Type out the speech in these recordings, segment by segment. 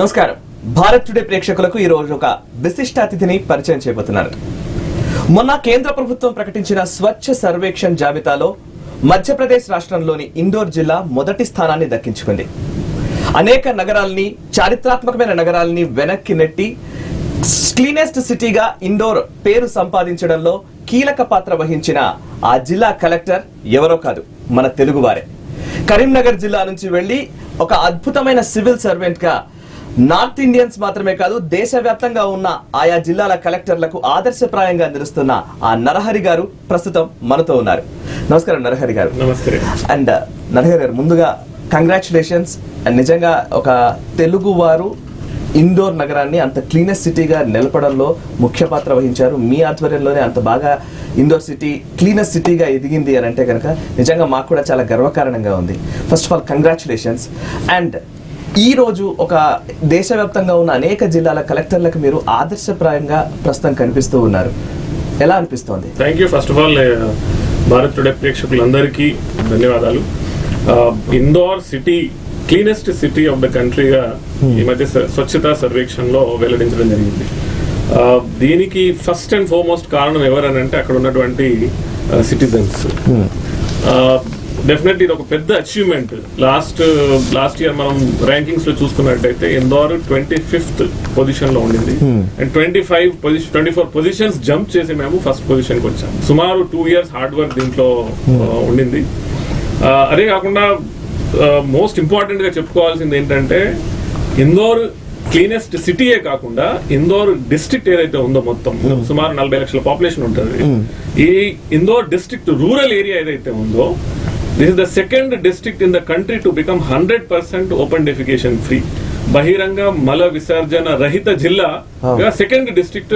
నమస్కారం. భారత్ టుడే ప్రేక్షకులకు ఈ రోజు ఒక విశిష్ట అతిథిని పరిచయం చేయబోతున్నారు. మొన్న కేంద్ర ప్రభుత్వం ప్రకటించిన స్వచ్ఛ సర్వేక్షణ్ జాబితాలో మధ్యప్రదేశ్ రాష్ట్రంలోని ఇందోర్ జిల్లా మొదటి స్థానాన్ని దక్కించుకుంది. అనేక నగరాల్ని, చారిత్రాత్మకమైన నగరాల్ని వెనక్కి నెట్టి క్లీనెస్ట్ సిటీగా ఇందోర్ పేరు సంపాదించడంలో కీలక పాత్ర వహించిన ఆ జిల్లా కలెక్టర్ ఎవరో కాదు, మన తెలుగువారే. కరీంనగర్ జిల్లా నుంచి వెళ్లి ఒక అద్భుతమైన సివిల్ సర్వెంట్ గా నార్త్ ఇండియన్స్ మాత్రమే కాదు దేశవ్యాప్తంగా ఉన్న ఆయా జిల్లాల కలెక్టర్లకు ఆదర్శప్రాయంగా నిలుస్తున్న ఆ నరహరి గారు ప్రస్తుతం మనతో ఉన్నారు. నమస్కారం నరహరి గారు. నమస్తే. అండ్ నరహరి గారు, ముందుగా కంగ్రాచులేషన్స్. నిజంగా ఒక తెలుగు వారు ఇండోర్ నగరాన్ని అంత క్లీనెస్ట్ సిటీగా నిలపడంలో ముఖ్య పాత్ర వహించారు. మీ ఆధ్వర్యంలోనే అంత బాగా ఇండోర్ సిటీ క్లీనెస్ట్ సిటీగా ఎదిగింది అని అంటే కనుక నిజంగా మాకు కూడా చాలా గర్వకారణంగా ఉంది. First of all congratulations. And ఈ రోజు ఒక దేశవ్యాప్తంగా ఉన్న అనేక జిల్లాల కలెక్టర్లకు మీరు ఆదర్శప్రాయంగా ప్రస్తుతం కనిపిస్తూ ఉన్నారు. ఎలా అనిపిస్తోంది? Thank you. First of all Bharat today ప్రేక్షకులందరికీ ధన్యవాదాలు. Indore city cleanest city of the కంట్రీగా ఈ మధ్య స్వచ్ఛతా సర్వేక్షణ్ లో వెల్లడించడం జరిగింది. దీనికి ఫస్ట్ అండ్ ఫార్మోస్ట్ కారణం ఎవరని అంటే అక్కడ ఉన్నటువంటి సిటిజన్స్. డెఫినెట్లీ ఇది ఒక పెద్ద అచీవ్మెంట్. లాస్ట్ ఇయర్ మనం ర్యాంకింగ్స్ లో చూసుకున్నట్టయితే ఇందోర్ 25th పొజిషన్ లో ఉండింది. అండ్ 24 పొజిషన్స్ జంప్ చేసి మేము ఫస్ట్ పొజిషన్ కి వచ్చాము. సుమారు 2 years హార్డ్ వర్క్ దీంట్లో ఉండింది. అదే కాకుండా మోస్ట్ ఇంపార్టెంట్ గా చెప్పుకోవాల్సింది ఏంటంటే ఇందోర్ క్లీనెస్ట్ సిటీయే కాకుండా ఇందోర్ డిస్ట్రిక్ట్ ఏదైతే ఉందో మొత్తం సుమారు 40 లక్షల పాపులేషన్ ఉంటుంది. ఈ ఇందోర్ డిస్ట్రిక్ట్ రూరల్ ఏరియా ఏదైతే ఉందో this is the second district in the country to become 100% open defecation free. బహిరంగ మల విసర్జన రహిత జిల్లా సెకండ్ డిస్ట్రిక్ట్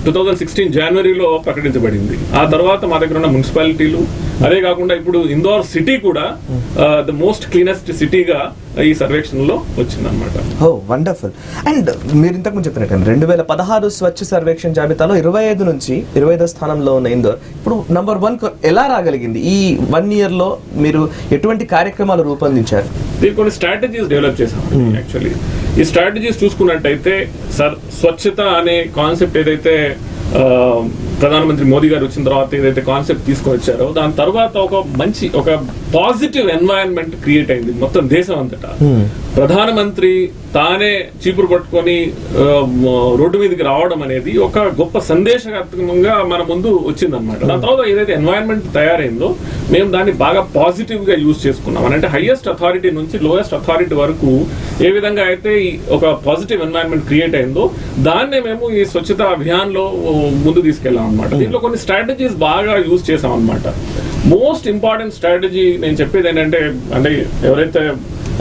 2016 జనవరిలో ప్రకటించబడింది. ఆ తర్వాత మా దగ్గర ఉన్న మున్సిపాలిటీలు, అదే కాకుండా ఇప్పుడు ఇందోర్ సిటీ కూడా ద మోస్ట్ క్లీనెస్ట్ సిటీగా ఈ సర్వేక్షణ లో వచ్చింది అనమాట. ఓ వండర్ఫుల్. అండ్ మీరు ఇంతకు ముందు చెప్పినట్టు 2016 స్వచ్ఛ సర్వేక్షణ్ జాబితాలో 25 నుంచి 25వ స్థానంలో ఉన్న ఇందోర్ ఇప్పుడు నంబర్ 1 ఎలా రాగలిగింది? ఈ 1 year లో మీరు ఎటువంటి కార్యక్రమాలు రూపొందించారు? దీనికి కొన్ని స్ట్రాటజీస్ డెవలప్ చేసాం. యాక్చువల్లీ ఈ స్ట్రాటజీస్ చూసుకున్నట్టయితే స్వచ్ఛత అనే కాన్సెప్ట్ ఏదైతే ప్రధానమంత్రి మోదీ గారు వచ్చిన తర్వాత ఏదైతే కాన్సెప్ట్ తీసుకొని వచ్చారో దాని తర్వాత ఒక పాజిటివ్ ఎన్వైరన్మెంట్ క్రియేట్ అయింది మొత్తం దేశం అంతటా. ప్రధానమంత్రి తానే చీపురు పట్టుకొని రోడ్డు మీదకి రావడం అనేది ఒక గొప్ప సందేశాత్మకంగా మన ముందు వచ్చిందనమాట. దాని తర్వాత ఏదైతే ఎన్వైరన్మెంట్ తయారైందో మేము దాన్ని బాగా పాజిటివ్ గా యూజ్ చేసుకున్నాం. అంటే హైయెస్ట్ అథారిటీ నుంచి లోయెస్ట్ అథారిటీ వరకు ఏ విధంగా అయితే ఒక పాజిటివ్ ఎన్వైరన్మెంట్ క్రియేట్ అయిందో దాన్నే మేము ఈ స్వచ్ఛతా అభియాన్ లో ముందు తీసుకెళ్ళాం అనమాట. దీంట్లో కొన్ని స్ట్రాటజీస్ బాగా యూజ్ చేసాం అనమాట. మోస్ట్ ఇంపార్టెంట్ స్ట్రాటజీ నేను చెప్పేది ఏంటంటే, అంటే ఎవరైతే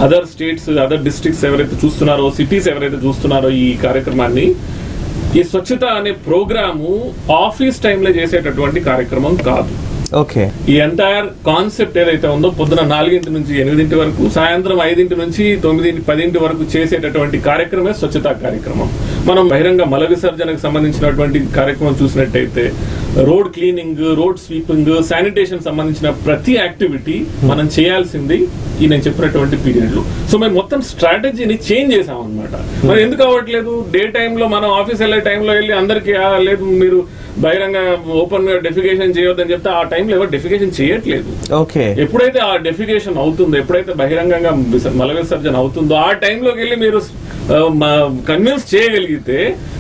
అదర్ స్టేట్స్, అదర్ డిస్ట్రిక్ట్స్ ఎవరైతే చూస్తున్నారో, సిటీస్ ఎవరైతే చూస్తున్నారో ఈ కార్యక్రమాన్ని, ఈ స్వచ్ఛత అనే ప్రోగ్రాము ఆఫీస్ టైంలో చేసేటటువంటి కార్యక్రమం కాదు. ఓకే. ఈ ఎంటైర్ కాన్సెప్ట్ ఏదైతే ఉందో పొద్దున 4 నుంచి 8 వరకు, సాయంత్రం 5 నుంచి 9, 10 వరకు చేసేటటువంటి కార్యక్రమే స్వచ్ఛతా కార్యక్రమం. మనం బహిరంగ మల విసర్జనకు సంబంధించినటువంటి కార్యక్రమం చూసినట్టయితే road cleaning, road sweeping, sanitation సంబంధించిన ప్రతి యాక్టివిటీ మనం చేయాల్సింది ఈ నేను చెప్పినటువంటి పీరియడ్ లో. సో మేము మొత్తం స్ట్రాటజీని చేంజ్ చేసాం అనమాట. మరి ఎందుకు అవ్వట్లేదు? డే టైంలో మనం ఆఫీస్ వెళ్ళే టైంలో వెళ్ళి అందరికి లేదు మీరు బహిరంగ ఓపెన్ గా డెఫికేషన్ చేయొద్దని చెప్తే ఆ టైంలో ఎవరు డెఫికేషన్ చేయట్లేదు. ఓకే. ఎప్పుడైతే ఆ డెఫికేషన్ అవుతుందో, ఎప్పుడైతే బహిరంగంగా మల విసర్జన అవుతుందో ఆ టైంలోకి వెళ్ళి మీరు కన్విన్స్ చేయగలిగితే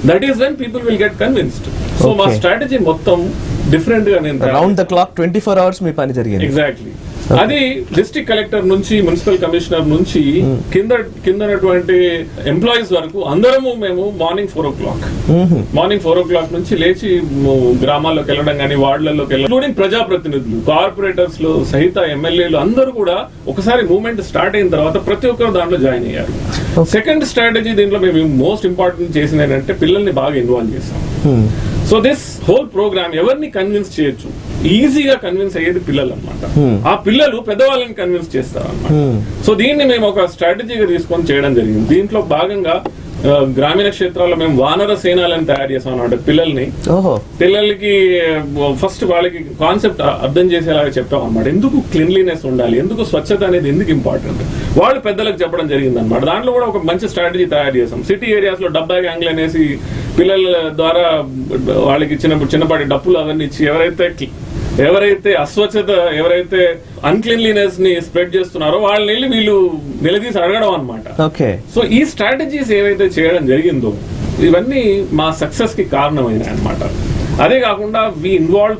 that is when people will get convinced. So మా స్ట్రాటజీ మొత్తం డిఫరెంట్ గా నేను రౌండ్ ద క్లాక్ 24 hours మీ పని జరిగింది. ఎగ్జాక్ట్లీ. అది డిస్ట్రిక్ట్ కలెక్టర్ నుంచి, మున్సిపల్ కమిషనర్ నుంచి కిందటువంటి ఎంప్లాయీస్ వరకు అందరము మేము మార్నింగ్ 4 o'clock నుంచి లేచి గ్రామాల్లోకి వెళ్ళడం కానీ, వార్డులలోకి వెళ్ళడం, ఇంక్లూడింగ్ ప్రజాప్రతినిధులు, కార్పొరేటర్స్ లో సహిత ఎమ్మెల్యేలు అందరూ కూడా ఒకసారి మూవ్మెంట్ స్టార్ట్ అయిన తర్వాత ప్రతి ఒక్కరు దాంట్లో జాయిన్ అయ్యారు. సెకండ్ స్ట్రాటజీ దీంట్లో మేము మోస్ట్ ఇంపార్టెంట్ చేసింది ఏంటంటే పిల్లల్ని బాగా ఇన్వాల్వ్ చేసాం. సో దిస్ హోల్ ప్రోగ్రామ్ ఎవరిని కన్విన్స్ చేయొచ్చు, ఈజీగా కన్విన్స్ అయ్యేది పిల్లలు అనమాట. ఆ పిల్లలు పెద్దవాళ్ళని కన్విన్స్ చేస్తారు అనమాట. సో దీన్ని మేము ఒక స్ట్రాటజీగా తీసుకొని చేయడం జరిగింది. దీంట్లో భాగంగా గ్రామీణ క్షేత్రాల్లో మేము వానర సేనాలను తయారు చేసాం అన్నమాట పిల్లలకి ఫస్ట్ వాళ్ళకి కాన్సెప్ట్ అర్థం చేసేలాగా చెప్తాం అనమాట. ఎందుకు క్లీన్లీనెస్ ఉండాలి, ఎందుకు స్వచ్ఛత అనేది ఎందుకు ఇంపార్టెంట్, వాళ్ళు పెద్దలకు చెప్పడం జరిగింది అనమాట. దాంట్లో కూడా ఒక మంచి స్ట్రాటజీ తయారు చేసాం. సిటీ ఏరియాస్ లో డబ్బా గ్యాంగ్లు అనేసి పిల్లల ద్వారా వాళ్ళకి చిన్నపాటి డప్పులు అవన్నీ ఇచ్చి ఎవరైతే అస్వచ్ఛత, ఎవరైతే అన్క్లీన్లీనెస్ ని స్ప్రెడ్ చేస్తున్నారో వాళ్ళని వీళ్ళు నిలదీసి అడగడం అనమాట. సో ఈ స్ట్రాటజీస్ ఏవైతే చేయడం జరిగిందో ఇవన్నీ మా సక్సెస్ కి కారణమైనాయి అనమాట. అదే కాకుండా వి ఇన్వాల్వ్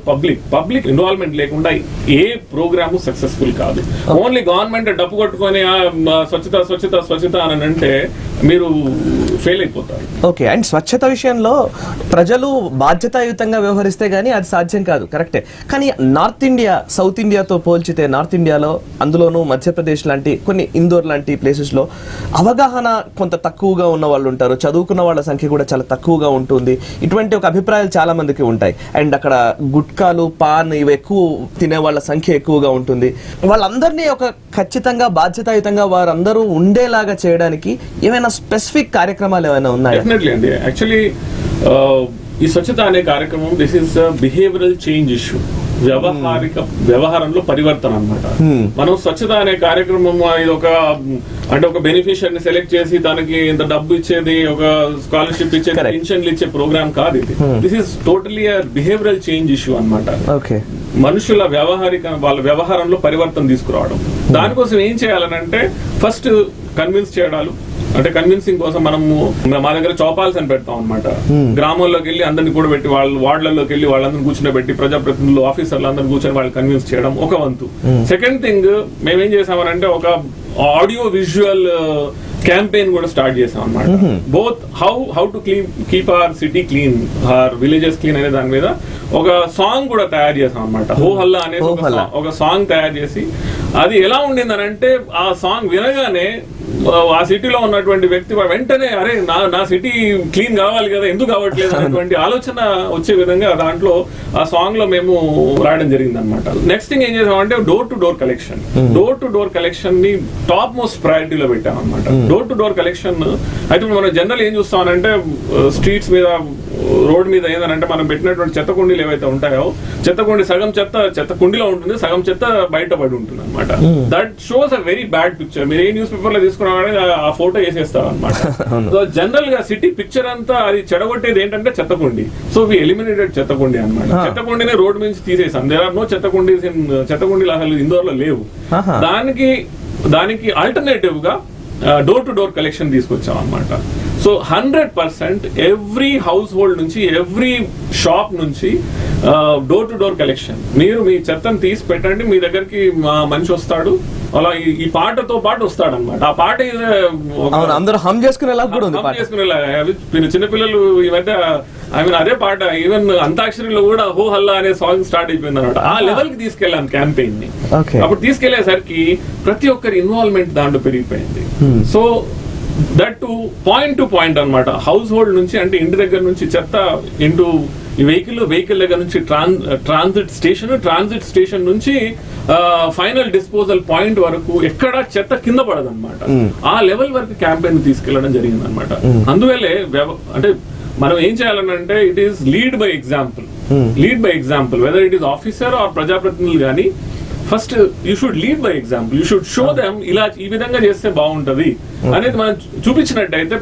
పబ్లిక్ ఇన్వాల్వ్మెంట్ లేకుండా ఏ ప్రోగ్రాము సక్సెస్ఫుల్ కాదు. ఓన్లీ గవర్నమెంట్ డబ్బు కొట్టుకొని స్వచ్ఛత స్వచ్ఛత స్వచ్ఛత అని అంటే మీరు ఫెయిల్ అయిపోతారు. ఓకే, అండ్ స్వచ్ఛత విషయంలో ప్రజలు బాధ్యతాయుతంగా వ్యవహరిస్తే గానీ అది సాధ్యం కాదు, కరెక్టే. కానీ నార్త్ ఇండియా సౌత్ ఇండియాతో పోల్చితే నార్త్ ఇండియాలో, అందులోనూ మధ్యప్రదేశ్ లాంటి కొన్ని ఇందోర్ లాంటి ప్లేసెస్ లో అవగాహన కొంత తక్కువగా ఉన్న వాళ్ళు ఉంటారు, చదువుకున్న వాళ్ళ సంఖ్య కూడా చాలా తక్కువగా ఉంటుంది. ఇటువంటి ఒక అభిప్రాయాలు చాలా మందికి ఉంటాయి. అండ్ అక్కడ గుట్కాలు, పాన్ ఇవి ఎక్కువ తినే వాళ్ళ సంఖ్య ఎక్కువగా ఉంటుంది. వాళ్ళందరినీ ఒక ఖచ్చితంగా బాధ్యతాయుతంగా వారందరూ ఉండేలాగా చేయడానికి ఏమైనా స్పెసిఫిక్ కార్యక్రమాలు ఏమైనా ఉన్నాయి? డెఫినెట్లీ అండి. యాక్చువల్లీ ఈ స్వచ్ఛత అనే కార్యక్రమం this is behavioural change issue, వ్యవహారంలో పరివర్తన అన్నమాట. మనం స్వచ్ఛత అనే కార్యక్రమం ఇది ఒక బెనిఫిషియర్ ని సెలెక్ట్ చేసి దానికి ఇంత డబ్బు ఇచ్చేది, ఒక స్కాలర్షిప్ ఇచ్చేది, పెన్షన్లు ఇచ్చే ప్రోగ్రామ్ కాదు ఇది. This is totally behavioural change issue అన్నమాట. మనుషుల వాళ్ళ వ్యవహారంలో పరివర్తన తీసుకురావడం. దానికోసం ఏం చేయాలనంటే ఫస్ట్ కన్విన్స్ చేయడాలు, అంటే కన్విన్సింగ్ కోసం మా దగ్గర చౌపాల్స్ అని పెడతాం అనమాట. గ్రామాల్లోకి వెళ్ళి అందరినీ కూడా పెట్టి వార్డులలోకి వెళ్ళి వాళ్ళందరినీ కూర్చోబెట్టి ప్రజాప్రతినిధులు, ఆఫీసర్లు అందరినీ కూర్చొని వాళ్ళు కన్విన్స్ చేయడం ఒక వంతు. సెకండ్ థింగ్ మేమేం చేసామనంటే ఒక ఆడియో విజువల్ క్యాంపెయిన్ కూడా స్టార్ట్ చేసాం అనమాట. Both how to keep our city clean, our villages clean అనే దాని మీద ఒక సాంగ్ కూడా తయారు చేసాం అనమాట. హో హల్లా అనేది ఒక సాంగ్ తయారు చేసి, అది ఎలా ఉండిందనంటే ఆ సాంగ్ వినగానే ఆ సిటీలో ఉన్నటువంటి వ్యక్తి వెంటనే అరే నా సిటీ క్లీన్ కావాలి కదా, ఎందుకు కావట్లేదు అనేటువంటి ఆలోచన వచ్చే విధంగా దాంట్లో ఆ సాంగ్ లో మేము రాయడం జరిగింది అనమాట. నెక్స్ట్ థింగ్ ఏం చేసామంటే డోర్ టు డోర్ కలెక్షన్ ని టాప్ మోస్ట్ ప్రయారిటీలో పెట్టాం అనమాట. డోర్ టు డోర్ కలెక్షన్ అయితే మనం జనరల్ ఏం చూస్తామనంటే స్ట్రీట్స్ మీద, రోడ్ మీద ఏంటంటే మనం పెట్టినటువంటి చెత్త కుండీలు ఏవైతే ఉంటాయో, చెత్త కుండీ సగం చెత్త కుండీలో ఉంటుంది, సగం చెత్త బయటపడి ఉంటుంది అనమాట. That shows a very bad picture. మీరు ఏ న్యూస్ పేపర్ లో తీసుకున్నామని ఆ ఫోటో వేసేస్తారు అనమాట. సో జనరల్ గా సిటీ పిక్చర్ అంతా అది చెడగొట్టేది ఏంటంటే చెత్త కుండీ. సో వి ఎలిమినేటెడ్ చెత్త కుండీ అనమాట. చెత్త కుండీని రోడ్ నుంచి తీసేసాం. దేర్ ఆర్ నో చెత్త కుండీలు అసలు ఇందోర్ లో లేవు. దానికి ఆల్టర్నేటివ్ గా డోర్ టు డోర్ కలెక్షన్ తీసుకొచ్చాం అనమాట. సో 100% ఎవ్రీ హౌస్ హోల్డ్ నుంచి, ఎవ్రీ షాప్ నుంచి డోర్ టు డోర్ కలెక్షన్. మీరు మీ చెత్తను తీసి పెట్టండి, మీ దగ్గరికి మనిషి వస్తాడు, అలా ఈ పాటతో పాటు వస్తాడు అనమాట. ఆ పాట అందరూ హమ్ చేసుకునేలా మీరు చిన్నపిల్లలు ఈ మధ్య అదే పాట, ఈవెన్ అంతాక్షరిలో కూడా హో హల్లా అనే సాంగ్ స్టార్ట్ అయిపోయింది అనమాట. ఆ లెవెల్ కి తీసుకెళ్ళాను క్యాంపెయిన్ ని. అప్పుడు తీసుకెళ్లేసరికి ప్రతి ఒక్కరి ఇన్వాల్వ్మెంట్ దాంట్లో పెరిగిపోయింది. సో దట్ టు పాయింట్ అనమాట. హౌస్ హోల్డ్ నుంచి, అంటే ఇంటి దగ్గర నుంచి చెత్త ఇంటూ ఈ వెహికల్ దగ్గర నుంచి ట్రాన్సిట్ స్టేషన్ నుంచి ఫైనల్ డిస్పోజల్ పాయింట్ వరకు ఎక్కడ చెత్త కింద పడదన్నమాట. ఆ లెవెల్ వరకు క్యాంపెయిన్ తీసుకెళ్లడం జరిగింది అనమాట. అందువల్లే అంటే మనం ఏం చేయాలనంటే it is lead by example whether it is officer or ప్రజాప్రతినిధులు కానీ first you should lead by example. You should show them ఇలా ఈ విధంగా చేస్తే బాగుంటది అనేది మనం చూపించినట్టయితే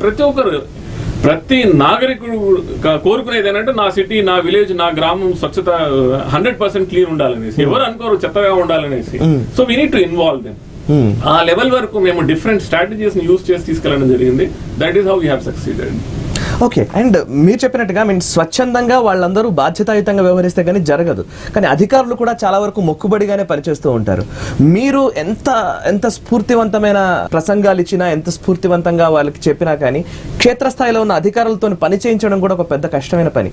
ప్రతి నాగరికుడు కోరుకునేది ఏంటంటే నా సిటీ, నా విలేజ్, నా గ్రామం స్వచ్ఛత 100% క్లీన్ ఉండాలనేసి. ఎవరు అనుకోరు చెత్తగా ఉండాలనేసి. So we need to involve them. ఆ లెవెల్ వరకు మేము డిఫరెంట్ స్ట్రాటజీస్ ని యూజ్ చేసి తీసుకెళ్లడం జరిగింది. That is how we have succeeded. Okay, and మీరు చెప్పినట్టుగా స్వచ్ఛందంగా వాళ్ళందరూ బాధ్యతాయుతంగా వ్యవహరిస్తే కానీ జరగదు. కానీ అధికారులు కూడా చాలా వరకు మొక్కుబడిగానే పనిచేస్తూ ఉంటారు. మీరు ఎంత స్ఫూర్తివంతమైన ప్రసంగాలు ఇచ్చినా, ఎంత స్ఫూర్తివంతంగా వాళ్ళకి చెప్పినా కానీ క్షేత్రస్థాయిలో ఉన్న అధికారులతో పని చేయించడం కూడా ఒక పెద్ద కష్టమైన పని.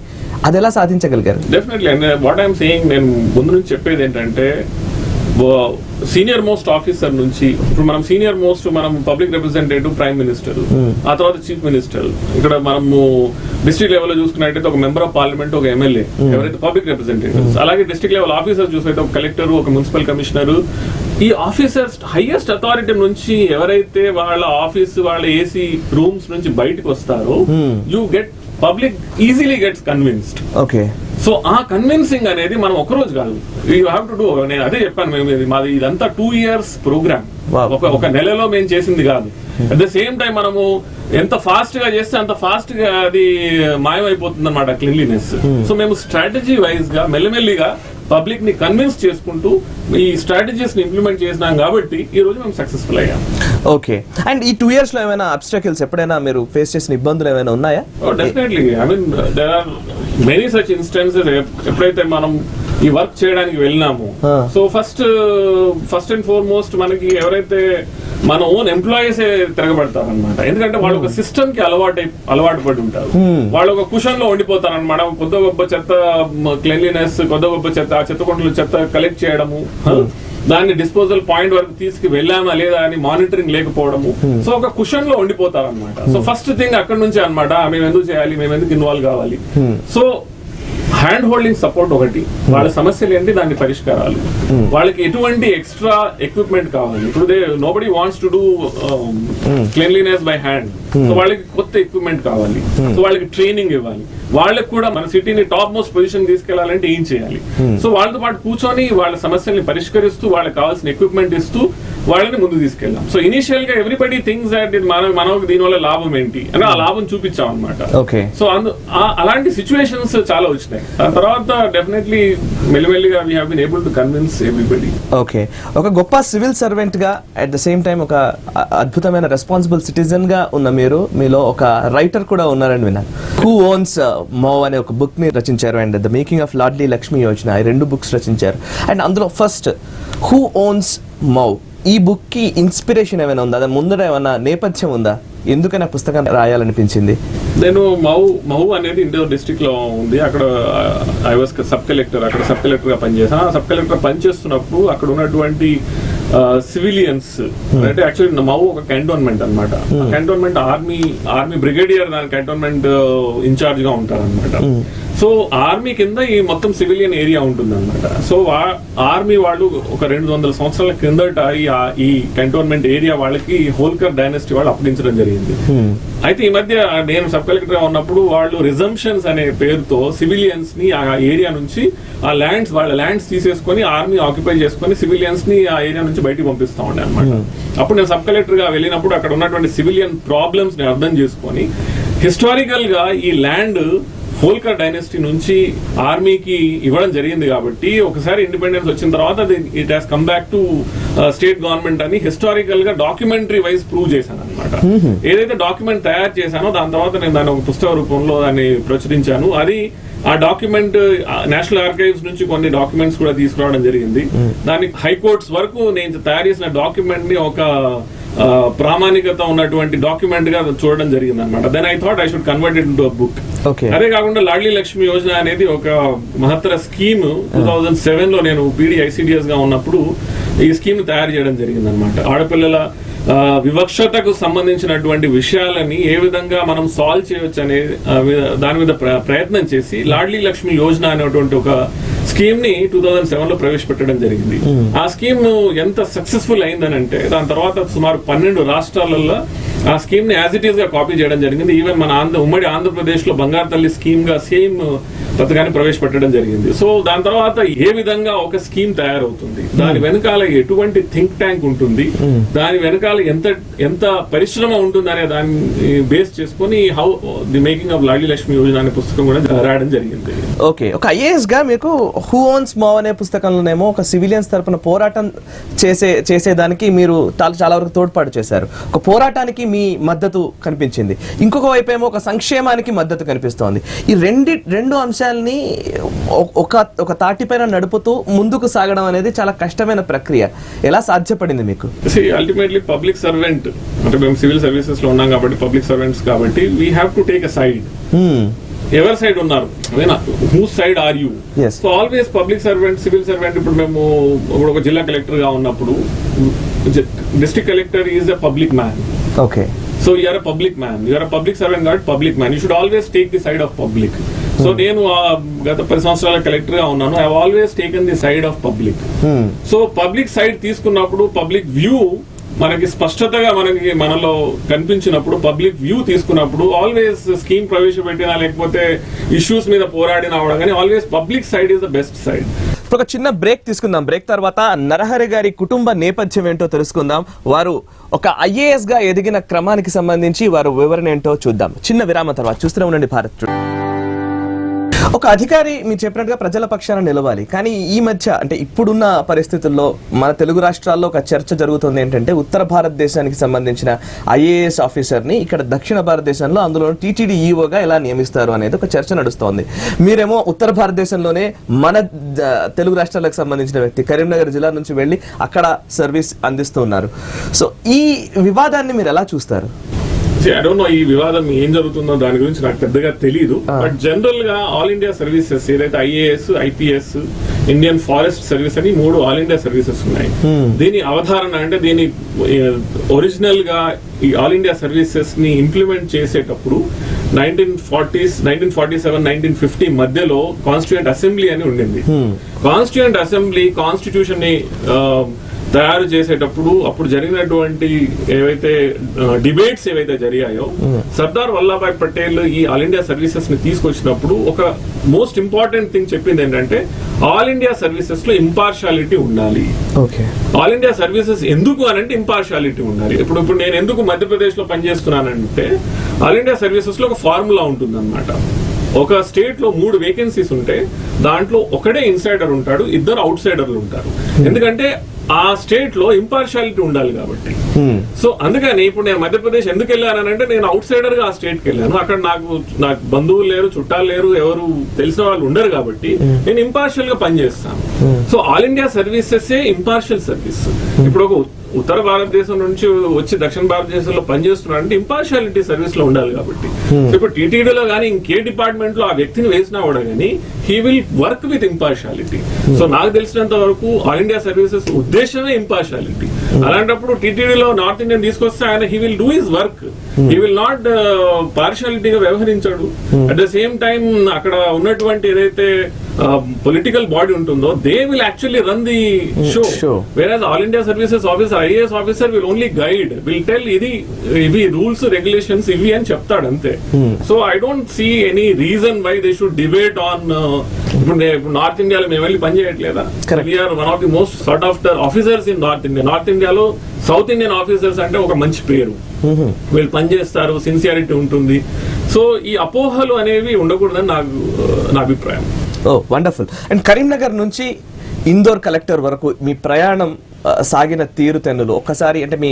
అది ఎలా సాధించగలిగారు? డెఫినెట్లీ. వాట్ ఐఎమ్ సేయింగ్, నేను ముందు నుంచి చెప్పేది ఏంటంటే సీనియర్ మోస్ట్ ఆఫీసర్ నుంచి ఇప్పుడు మనం సీనియర్ మోస్ట్ మనం పబ్లిక్ రిప్రజెంటేటివ్ ప్రైమ్ మినిస్టర్, ఆ తర్వాత చీఫ్ మినిస్టర్, ఇక్కడ మనము డిస్ట్రిక్ట్ లెవెల్ లో చూసుకున్నట్టయితే ఒక మెంబర్ ఆఫ్ పార్లమెంట్, ఒక ఎమ్మెల్యే ఎవరైతే పబ్లిక్ రిప్రజెంటేటివ్స్, అలాగే డిస్ట్రిక్ట్ లెవెల్ ఆఫీసర్ చూసుకుంటే ఒక కలెక్టర్, ఒక మున్సిపల్ కమిషనర్. ఈ ఆఫీసర్స్ హైయెస్ట్ అథారిటీ నుంచి ఎవరైతే వాళ్ళ ఆఫీస్ వాళ్ళ ఏసీ రూమ్స్ నుంచి బయటకు వస్తారో you get public easily gets convinced. Okay, so ఆ కన్విన్సింగ్ అనేది మనం ఒకరోజు కాదు, యూ హ్యావ్ టు డూ. నేను అదే చెప్పాను, మేము మాది ఇదంతా 2 years ప్రోగ్రామ్, ఒక నెలలో మేము చేసింది కాదు. అట్ ద సేమ్ టైం మనము ఎంత ఫాస్ట్ గా చేస్తే అంత ఫాస్ట్ గా అది మాయమైపోతుంది అనమాట క్లీన్లీనెస్. సో మేము స్ట్రాటజీ వైజ్ గా మెల్లిమెల్లిగా పబ్లిక్ ని కన్విన్స్ చేసుకుంటూ ఈ స్ట్రాటజీస్ ని ఇంప్లిమెంట్ చేసినాం కాబట్టి ఈ రోజు మేము సక్సెస్ఫుల్ అయ్యాం. ఓకే, అండ్ ఈ 2 years లో ఏమైనా అబ్స్టాకిల్స్ ఎప్పుడైనా మీరు ఫేస్ చేసిన ఇబ్బందులు ఏమైనా ఉన్నాయా? Definitely, I mean there are many such instances. ఎప్పుడైతే మనం ఈ వర్క్ చేయడానికి వెళ్ళినాము, సో ఫస్ట్ అండ్ ఫార్మోస్ట్ మనకి ఎవరైతే మన ఓన్ ఎంప్లాయీస్ తిరగబడతారు అనమాట. ఎందుకంటే వాళ్ళు ఒక సిస్టమ్ కి అలవాటు పడి ఉంటారు. వాళ్ళు ఒక కుషన్ లో ఉండిపోతారు అనమాట. కొద్ది గొప్ప చెత్త క్లీన్లీనెస్, కొద్ది గొప్ప చెత్త, చెత్త కుంటలు చెత్త కలెక్ట్ చేయడము, దాన్ని డిస్పోజల్ పాయింట్ వరకు తీసుకు వెళ్ళామా లేదా అని మానిటరింగ్ లేకపోవడము. సో ఒక కుషన్ లో ఉండిపోతారు అనమాట. సో ఫస్ట్ థింగ్ అక్కడ నుంచి అనమాట, మేము ఎందుకు చేయాలి, మేము ఎందుకు ఇన్వాల్వ్ కావాలి. సో హ్యాండ్ హోల్డింగ్ సపోర్ట్ ఒకటి, వాళ్ళ సమస్యలు ఏంటి, దాని పరిష్కారాలు, వాళ్ళకి ఎటువంటి ఎక్స్ట్రా ఎక్విప్మెంట్ కావాలి. ఇప్పుడు nobody wants to do cleanliness by hand. So వాళ్ళకి కొత్త ఎక్విప్మెంట్ కావాలి. సో వాళ్ళకి ట్రైనింగ్ ఇవ్వాలి. వాళ్ళకి కూడా మన సిటీని టాప్ మోస్ట్ పొజిషన్ తీసుకెళ్లాలంటే ఏం చేయాలి. సో వాళ్ళతో పాటు కూర్చొని వాళ్ళ సమస్యల్ని పరిష్కరిస్తూ వాళ్ళకి కావాల్సిన ఎక్విప్మెంట్ ఇస్తూ వాళ్ళని ముందు తీసుకెళ్ళాం. సో ఇనిషియల్ గా ఎవ్రీబడి థింగ్స్ దట్ మనకు దీనివల్ల లాభం ఏంటి అని ఆ లాభం చూపించాం అనమాట. సో అలాంటి సిచ్యువేషన్స్ చాలా వచ్చినాయి. దాని తర్వాత డెఫినెట్లీ మెల్లిమెల్లిగా we have been able to convince everybody. Okay, ఒక గొప్ప సివిల్ సర్వెంట్ గా అట్ ద సేమ్ టైం ఒక అద్భుతమైన రెస్పాన్సిబుల్ సిటిజన్ గా ఉన్న మీరు, మీలో ఒక రైటర్ కూడా ఉన్నారని విన్నాను. హూ ఓన్స్ మౌ అనే ఒక బుక్ ని రచించారు, and the making of loudly Lakshmi Yojana, ఈ 2 books రచించారు. అండ్ అందులో ఫస్ట్ హూ ఓన్స్ మౌ, ఈ బుక్ కి ఇన్స్పిరేషన్ ఏమైనా ఉందా? దాని ముందర ఏమైనా నేపథ్యం ఉందా? ఎందుకని ఆ పుస్తకం రాయాలనిపించింది? నేను మహు అనేది ఇండోర్ డిస్ట్రిక్ట్ లో ఉంది. అక్కడ ఐ వాస్ సబ్ కలెక్టర్, అక్కడ సబ్ కలెక్టర్ గా పనిచేసాను. ఆ సబ్ కలెక్టర్ పనిచేస్తున్నప్పుడు అక్కడ ఉన్నటువంటి సివిలియన్స్ అంటే యాక్చువల్లీ మహు ఒక కంటోన్మెంట్ అనమాట. కంటోన్మెంట్ ఆర్మీ బ్రిగేడియర్ దాని కంటోన్మెంట్ ఇన్ఛార్జ్ గా ఉంటారు అనమాట. సో ఆర్మీ కింద ఈ మొత్తం సివిలియన్ ఏరియా ఉంటుంది అనమాట. సో ఆర్మీ వాళ్ళు ఒక 200 సంవత్సరాల కిందట ఈ కంటోన్మెంట్ ఏరియా వాళ్ళకి హోల్కర్ డైనస్టీ వాళ్ళు అప్పగించడం జరిగింది. అయితే ఈ మధ్య నేను సబ్ కలెక్టర్ గా ఉన్నప్పుడు వాళ్ళు రిజంప్షన్స్ అనే పేరుతో సివిలియన్స్ ని ఆ ఏరియా నుంచి వాళ్ళ ల్యాండ్స్ తీసేసుకొని ఆర్మీ ఆక్యుపై చేసుకొని సివిలియన్స్ ని ఆ ఏరియా నుంచి బయటికి పంపిస్తా ఉండే అనమాట. అప్పుడు నేను సబ్ కలెక్టర్ గా వెళ్ళినప్పుడు అక్కడ ఉన్నటువంటి సివిలియన్ ప్రాబ్లమ్స్ ని అర్థం చేసుకొని హిస్టారికల్ గా ఈ ల్యాండ్ హోల్కర్ డైనస్టీ నుంచి ఆర్మీకి ఇవ్వడం జరిగింది కాబట్టి ఒకసారి ఇండిపెండెన్స్ వచ్చిన తర్వాత it has come back to state government అని హిస్టారికల్ గా డాక్యుమెంటరీ వైజ్ ప్రూవ్ చేశాను అనమాట. ఏదైతే డాక్యుమెంట్ తయారు చేశానో దాని తర్వాత నేను దాన్ని ఒక పుస్తక రూపంలో దాన్ని ప్రచురించాను. అది ఆ డాక్యుమెంట్ నేషనల్ ఆర్కైవ్స్ నుంచి కొన్ని డాక్యుమెంట్స్ కూడా తీసుకురావడం జరిగింది. దాన్ని హైకోర్ట్స్ వరకు నేను తయారు చేసిన డాక్యుమెంట్ ని ఒక ప్రామాణికత ఉన్నటువంటి డాక్యుమెంట్ గా చూడడం జరిగింది అనమాట. Then I thought I should convert it into a book. అదే కాకుండా లాడ్లీ లక్ష్మీ యోజన అనేది ఒక మహత్తర స్కీమ్ 2007 లో నేను పీడీ ఐసిడిఎస్ గా ఉన్నప్పుడు ఈ స్కీమ్ తయారు చేయడం జరిగింది అనమాట. ఆడపిల్లల వివక్షతకు సంబంధించినటువంటి విషయాలని ఏ విధంగా మనం సాల్వ్ చేయవచ్చు అనే దాని మీద ప్రయత్నం చేసి లాడ్లీ లక్ష్మీ యోజన అనేటువంటి ఒక స్కీమ్ ని 2007 లో ప్రవేశపెట్టడం జరిగింది. ఆ స్కీమ్ ఎంత సక్సెస్ఫుల్ అయిందనంటే దాని తర్వాత సుమారు 12 రాష్ట్రాలలో ఆ స్కీమ్ ని యాజ్ ఇట్ ఈస్ గా కాపీ చేయడం జరిగింది. ఈవెన్ మన ఉమ్మడి ఆంధ్రప్రదేశ్ లో బంగారు తల్లి స్కీమ్ గా సేమ్ పథకాన్ని ప్రవేశపెట్టడం జరిగింది. సో దాని తర్వాత ఏ విధంగా ఒక స్కీమ్ తయారవుతుంది, దాని వెనకాల ఎటువంటి థింక్ ట్యాంక్ ఉంటుంది, దాని వెనకాల ఎంత పరిశ్రమ ఉంటుంది అనే దాన్ని బేస్ చేసుకుని how the making of loudly Lakshmi Yojana అనే పుస్తకం కూడా రాయడం జరిగింది. ఓకే, ఒక ఐఏఎస్ గా మీకు హూ ఓన్స్ మౌ అనే పుస్తకంలోనేమో ఒక సివిలియన్స్ తరపున పోరాటం చేసేదానికి మీరు చాలా వరకు తోడ్పాటు చేశారు. ఒక పోరాటానికి మీ మద్దతు కనిపించింది, ఇంకొక వైపు ఏమో ఒక సంక్షేమానికి మద్దతు కనిపిస్తోంది. ఈ రెండు అంశాలని ఒక తాటిపైన నడుపుతూ ముందుకు సాగడం అనేది చాలా కష్టమైన ప్రక్రియ. ఎలా సాధ్యపడింది మీకు? అల్టిమేట్లీ పబ్లిక్ సర్వెంట్ అంటే మేము సివిల్ సర్వీసెస్ లో ఉన్నాం కాబట్టి పబ్లిక్ సర్వెంట్స్ కాబట్టి we have to take a side. ఎవరి సైడ్ ఉన్నారు, whose side are you. Yes. So always public servant, civil servant, ఇప్పుడు మేము ఒక జిల్లా కలెక్టర్ గా ఉన్నప్పుడు district collector is a public man. Okay. So you are a public man, you are a public servant, not public man. You should always take the side of public. So నేను గత 10 సంవత్సరాల collector గా ఉన్నాను. I have always taken the side of public. So public side తీసుకున్నప్పుడు, public view మనకి స్పష్టతగా మనలో కనిపించినప్పుడు, public view తీసుకున్నప్పుడు, ఆల్వేస్ స్కీమ్ ప్రవేశపెట్టినా లేకపోతే ఇష్యూస్ మీద పోరాడినా కూడా కానీ always public side is the best side. ఒక చిన్న బ్రేక్ తీసుకుందాం. బ్రేక్ తర్వాత నరహరి గారి కుటుంబ నేపథ్యం ఏంటో తెలుసుకుందాం. వారు ఒక IAS గా ఎదిగిన క్రమానికి సంబంధించి వారు వివరణ ఏంటో చూద్దాం. చిన్న విరామం తర్వాత చూస్తూనే ఉండండి భారత్. ఒక అధికారి మీరు చెప్పినట్టుగా ప్రజల పక్షాన నిలవాలి, కానీ ఈ మధ్య అంటే ఇప్పుడున్న పరిస్థితుల్లో మన తెలుగు రాష్ట్రాల్లో ఒక చర్చ జరుగుతుంది ఏంటంటే ఉత్తర భారతదేశానికి సంబంధించిన IAS ఆఫీసర్ని ఇక్కడ దక్షిణ భారతదేశంలో అందులో TTD EOగా ఎలా నియమిస్తారు అనేది ఒక చర్చ నడుస్తోంది. మీరేమో ఉత్తర భారతదేశంలోనే మన తెలుగు రాష్ట్రాలకు సంబంధించిన వ్యక్తి, కరీంనగర్ జిల్లా నుంచి వెళ్ళి అక్కడ సర్వీస్ అందిస్తూ ఉన్నారు. సో ఈ వివాదాన్ని మీరు ఎలా చూస్తారు? ఐ డోంట్ నో ఈ వివాదం ఏం జరుగుతుందో దాని గురించి నాకు పెద్దగా తెలియదు. బట్ జనరల్ గా ఆల్ ఇండియా సర్వీసెస్ ఏదైతే IAS, IPS, Indian forest service అని 3 ఆల్ ఇండియా సర్వీసెస్ ఉన్నాయి. దీని అవధారణ అంటే దీని ఒరిజినల్ గా ఈ ఆల్ ఇండియా సర్వీసెస్ ని ఇంప్లిమెంట్ చేసేటప్పుడు 1940s, 1947, 1950 మధ్యలో కాన్స్టిట్యూయెంట్ అసెంబ్లీ అని ఉండింది. కాన్స్టిట్యూయెంట్ అసెంబ్లీ కాన్స్టిట్యూషన్ ని తయారు చేసేటప్పుడు అప్పుడు జరిగినటువంటి ఏవైతే డిబేట్స్ ఏవైతే జరిగాయో, సర్దార్ వల్లభాయ్ పటేల్ ఈ ఆల్ ఇండియా సర్వీసెస్ ని తీసుకొచ్చినప్పుడు ఒక మోస్ట్ ఇంపార్టెంట్ థింగ్ చెప్పింది ఏంటంటే ఆల్ ఇండియా సర్వీసెస్ లో ఇంపార్షియాలిటీ ఉండాలి. ఆల్ ఇండియా సర్వీసెస్ ఎందుకు అనంటే ఇంపార్షియాలిటీ ఉండాలి. ఇప్పుడు నేను ఎందుకు మధ్యప్రదేశ్ లో పనిచేస్తున్నానంటే ఆల్ ఇండియా సర్వీసెస్ లో ఒక ఫార్ములా ఉంటుంది అన్నమాట. ఒక స్టేట్ లో 3 వేకెన్సీస్ ఉంటే దాంట్లో ఒకడే ఇన్సైడర్ ఉంటాడు, 2 అవుట్ సైడర్లు ఉంటారు. ఎందుకంటే ఆ స్టేట్ లో ఇంపార్షియాలిటీ ఉండాలి కాబట్టి. సో అందుకని ఇప్పుడు నేను మధ్యప్రదేశ్ ఎందుకు వెళ్ళానంటే నేను అవుట్ సైడర్ గా ఆ స్టేట్ కి వెళ్ళాను. అక్కడ నాకు బంధువులు లేరు, చుట్టాలు లేరు, ఎవరు తెలిసిన వాళ్ళు ఉండరు కాబట్టి నేను ఇంపార్షియల్ గా పనిచేస్తాను. So all India services impartial service. ఇప్పుడు ఒక ఉత్తర భారతదేశం నుంచి వచ్చి దక్షిణ భారతదేశంలో పనిచేస్తున్నారంటే ఇంపార్షియాలిటీ సర్వీస్ లో ఉండాలి కాబట్టి. ఇప్పుడు టీటీడీలో కానీ ఇంకే డిపార్ట్మెంట్ లో ఆ వ్యక్తిని వేసినా కూడా కానీ he will work with impartiality. So నాకు తెలిసినంత వరకు ఆల్ ఇండియా సర్వీసెస్ ఉద్దేశమే ఇంపార్షియాలిటీ. అలాంటప్పుడు టీటీడీలో నార్త్ ఇండియన్ తీసుకొస్తే ఆయన he will do his work, he will not పార్షియాలిటీగా వ్యవహరించాడు. అట్ ద సేమ్ టైం అక్కడ ఉన్నటువంటి ఏదైతే పొలిటికల్ బాడీ ఉంటుందో they will actually run the show. Where all India services officer, IAS officer will only guide, will tell ఇవి rules regulations ఇవి అని చెప్తాడు అంతే. So I don't see any reason why they should debate on. ఇప్పుడు north ఇండియాలో మేము వెళ్ళి పని చేయట్లేదా? We are one of the most sought after officers in north India. North ఇండియాలో సౌత్ ఇండియన్ ఆఫీసర్స్ అంటే ఒక మంచి పేరు, వీళ్ళు పనిచేస్తారు, సిన్సియారిటీ ఉంటుంది. సో ఈ అపోహలు అనేవి ఉండకూడదని నా అభిప్రాయం. ఓ వండర్ఫుల్. అండ్ కరీంనగర్ నుంచి ఇందోర్ కలెక్టర్ వరకు మీ ప్రయాణం సాగిన తీరుతెన్నులు ఒక్కసారి అంటే మీ